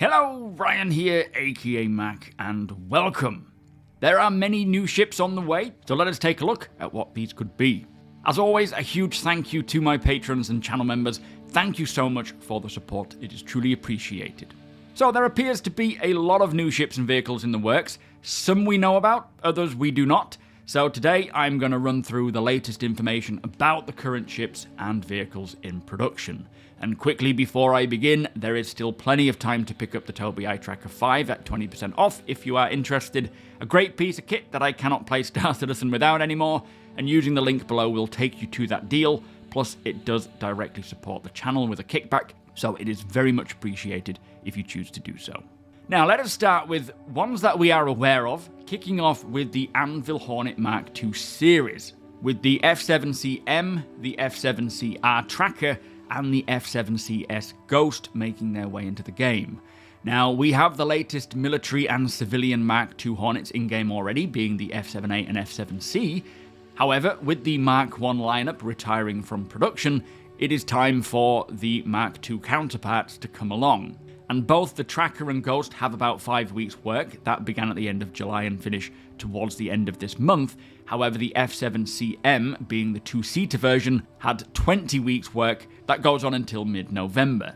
Hello, Ryan here, aka Mac, and welcome. There are many new ships on the way, so let us take a look at what these could be. As always, a huge thank you to my patrons and channel members. Thank you so much for the support, it is truly appreciated. So there appears to be a lot of new ships and vehicles in the works. Some we know about, others we do not. So today I'm going to run through the latest information about the current ships and vehicles in production. And quickly before I begin, there is still plenty of time to pick up the TOBII Tracker 5 at 20% off if you are interested. A great piece of kit that I cannot play Star Citizen without anymore, and using the link below will take you to that deal. Plus it does directly support the channel with a kickback, so it is very much appreciated if you choose to do so. Now let us start with ones that we are aware of, kicking off with the Anvil Hornet Mark II series, with the F7CM, the F7CR Tracker, and the F7CS Ghost making their way into the game. Now, we have the latest military and civilian Mark II Hornets in-game already, being the F7A and F7C. However, with the Mark I lineup retiring from production, it is time for the Mark II counterparts to come along. And both the Tracker and Ghost have about 5 weeks work. That began at the end of July and finish towards the end of this month. However, the F7CM, being the two-seater version, had 20 weeks work. That goes on until mid-November.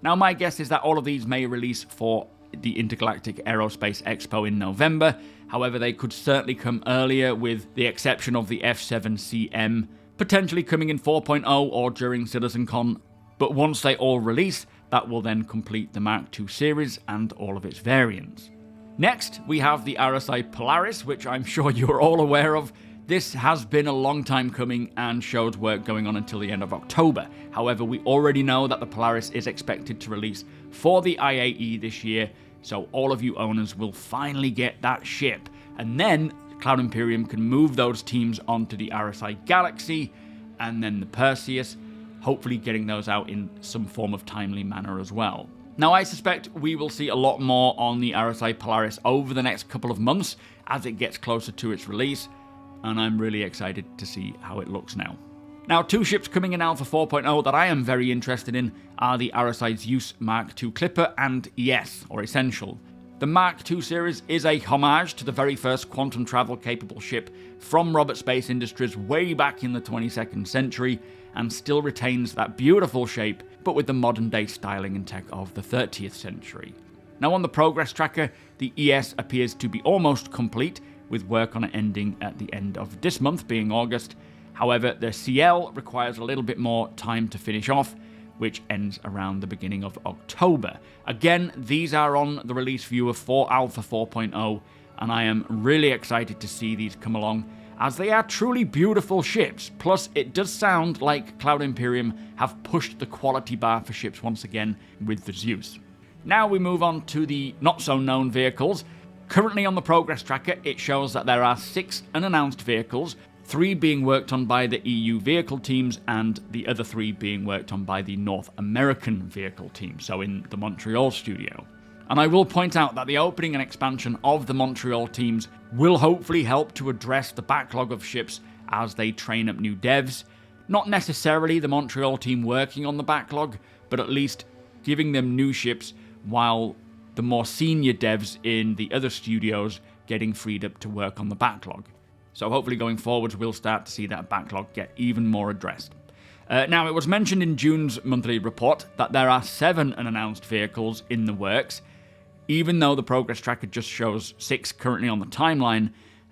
Now my guess is that all of these may release for the Intergalactic Aerospace Expo in November. However, they could certainly come earlier, with the exception of the F7CM potentially coming in 4.0 or during CitizenCon. But once they all release, that will then complete the Mark II series and all of its variants. Next, we have the RSI Polaris, which I'm sure you're all aware of. This has been a long time coming and shows work going on until the end of October. However, we already know that the Polaris is expected to release for the IAE this year, so all of you owners will finally get that ship. And then Cloud Imperium can move those teams onto the RSI Galaxy and then the Perseus, hopefully getting those out in some form of timely manner as well. Now I suspect we will see a lot more on the RSI Polaris over the next couple of months as it gets closer to its release, and I'm really excited to see how it looks now. Now, two ships coming in Alpha 4.0 that I am very interested in are the RSI Zeus Mark II Clipper and ES, or Essential. The Mark II series is a homage to the very first quantum travel capable ship from Robert Space Industries way back in the 22nd century, and still retains that beautiful shape, but with the modern day styling and tech of the 30th century. Now on the progress tracker, the ES appears to be almost complete, with work on it ending at the end of this month, being August. However, the CL requires a little bit more time to finish off, which ends around the beginning of October. Again, these are on the release viewer for Alpha 4.0, and I am really excited to see these come along, as they are truly beautiful ships. Plus, it does sound like Cloud Imperium have pushed the quality bar for ships once again with the Zeus. Now we move on to the not-so-known vehicles. Currently on the progress tracker, it shows that there are 6 unannounced vehicles, 3 being worked on by the EU vehicle teams, and the other 3 being worked on by the North American vehicle team, so in the Montreal studio. And I will point out that the opening and expansion of the Montreal teams will hopefully help to address the backlog of ships as they train up new devs. Not necessarily the Montreal team working on the backlog, but at least giving them new ships while the more senior devs in the other studios getting freed up to work on the backlog. So hopefully going forwards we'll start to see that backlog get even more addressed. Now, it was mentioned in June's monthly report that there are 7 unannounced vehicles in the works, even though the progress tracker just shows 6 currently on the timeline,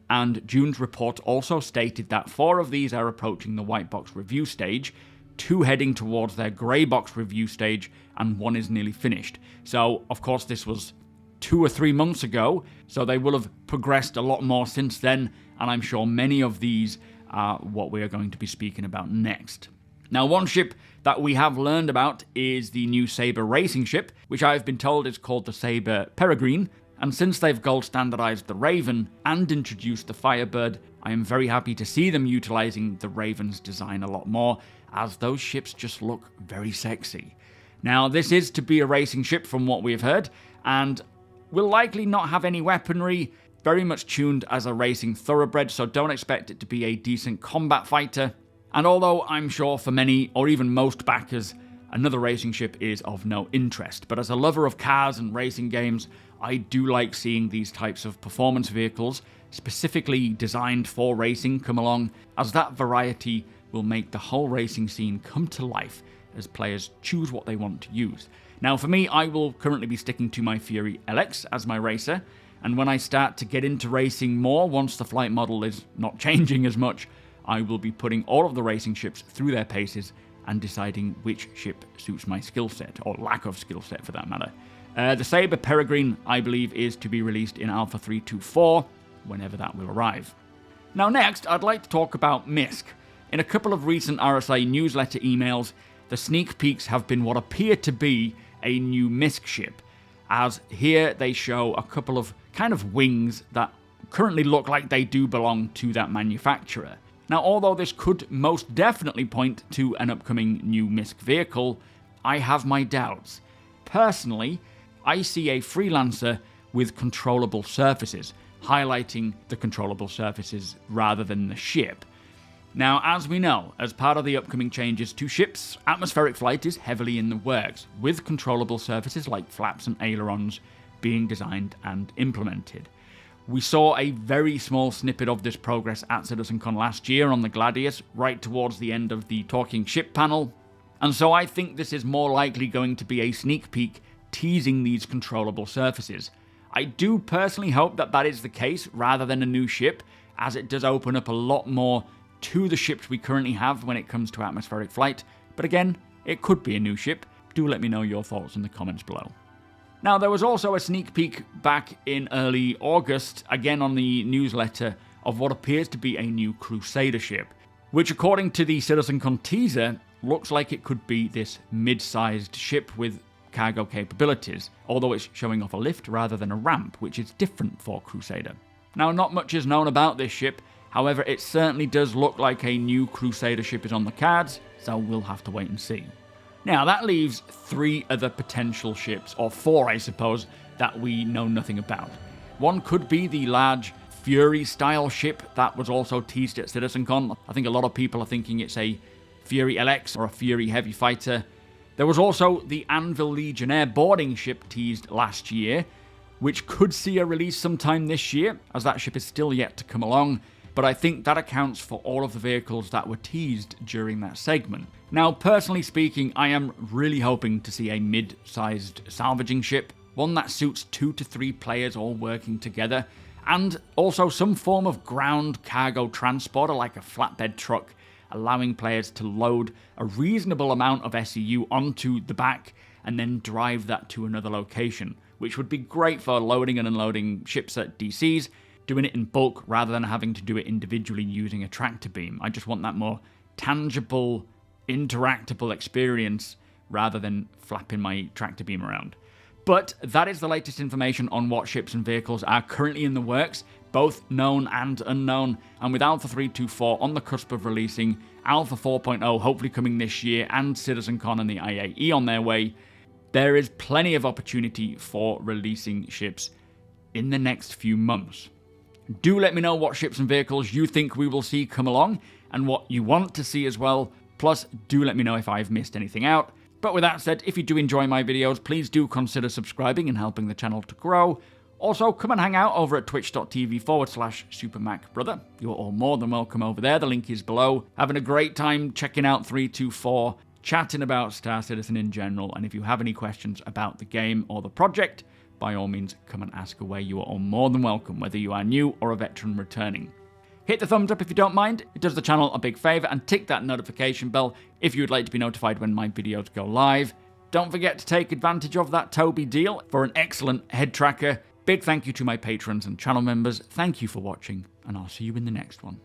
and June's report also stated that 4 of these are approaching the white box review stage, 2 heading towards their grey box review stage, and 1 is nearly finished. So, of course, this was 2 or 3 months ago, so they will have progressed a lot more since then, and I'm sure many of these are what we are going to be speaking about next. Now, one ship that we have learned about is the new Sabre racing ship, which I've been told is called the Sabre Peregrine, and since they've gold standardized the Raven and introduced the Firebird, I am very happy to see them utilizing the Raven's design a lot more, as those ships just look very sexy. Now, this is to be a racing ship from what we've heard, and will likely not have any weaponry, very much tuned as a racing thoroughbred, so don't expect it to be a decent combat fighter. And although I'm sure for many, or even most backers, another racing ship is of no interest. But as a lover of cars and racing games, I do like seeing these types of performance vehicles, specifically designed for racing, come along, as that variety will make the whole racing scene come to life as players choose what they want to use. Now for me, I will currently be sticking to my Fury LX as my racer, and when I start to get into racing more, once the flight model is not changing as much, I will be putting all of the racing ships through their paces and deciding which ship suits my skill set, or lack of skill set for that matter. The Sabre Peregrine, I believe, is to be released in Alpha 324, whenever that will arrive. Now next, I'd like to talk about MISC. In a couple of recent RSI newsletter emails, the sneak peeks have been what appear to be a new MISC ship, as here they show a couple of kind of wings that currently look like they do belong to that manufacturer. Now, although this could most definitely point to an upcoming new MISC vehicle, I have my doubts. Personally, I see a Freelancer with controllable surfaces, highlighting the controllable surfaces rather than the ship. Now, as we know, as part of the upcoming changes to ships, atmospheric flight is heavily in the works, with controllable surfaces like flaps and ailerons being designed and implemented. We saw a very small snippet of this progress at CitizenCon last year on the Gladius, right towards the end of the Talking Ship panel, and so I think this is more likely going to be a sneak peek teasing these controllable surfaces. I do personally hope that that is the case rather than a new ship, as it does open up a lot more to the ships we currently have when it comes to atmospheric flight, but again, it could be a new ship. Do let me know your thoughts in the comments below. Now, there was also a sneak peek back in early August, again on the newsletter, of what appears to be a new Crusader ship, which according to the CitizenCon teaser, looks like it could be this mid-sized ship with cargo capabilities, although it's showing off a lift rather than a ramp, which is different for Crusader. Now, not much is known about this ship, however, it certainly does look like a new Crusader ship is on the cards, so we'll have to wait and see. Now, that leaves 3 other potential ships, or 4 I suppose, that we know nothing about. One could be the large Fury-style ship that was also teased at CitizenCon. I think a lot of people are thinking it's a Fury LX or a Fury Heavy Fighter. There was also the Anvil Legionnaire boarding ship teased last year, which could see a release sometime this year, as that ship is still yet to come along, but I think that accounts for all of the vehicles that were teased during that segment. Now, personally speaking, I am really hoping to see a mid-sized salvaging ship, one that suits 2 to 3 players all working together, and also some form of ground cargo transporter like a flatbed truck, allowing players to load a reasonable amount of SEU onto the back and then drive that to another location, which would be great for loading and unloading ships at DCs, doing it in bulk rather than having to do it individually using a tractor beam. I just want that more tangible, interactable experience rather than flapping my tractor beam around. But that is the latest information on what ships and vehicles are currently in the works, both known and unknown, and with Alpha 324 on the cusp of releasing, Alpha 4.0 hopefully coming this year, and CitizenCon and the IAE on their way, there is plenty of opportunity for releasing ships in the next few months. Do let me know what ships and vehicles you think we will see come along, and what you want to see as well. Plus, do let me know if I've missed anything out. But with that said, if you do enjoy my videos, please do consider subscribing and helping the channel to grow. Also, come and hang out over at twitch.tv/SuperMacBrother. You're all more than welcome over there. The link is below. Having a great time checking out 324, chatting about Star Citizen in general, and if you have any questions about the game or the project, by all means, come and ask away. You are all more than welcome, whether you are new or a veteran returning. Hit the thumbs up if you don't mind. It does the channel a big favour, and tick that notification bell if you would like to be notified when my videos go live. Don't forget to take advantage of that TOBII deal for an excellent head tracker. Big thank you to my patrons and channel members. Thank you for watching, and I'll see you in the next one.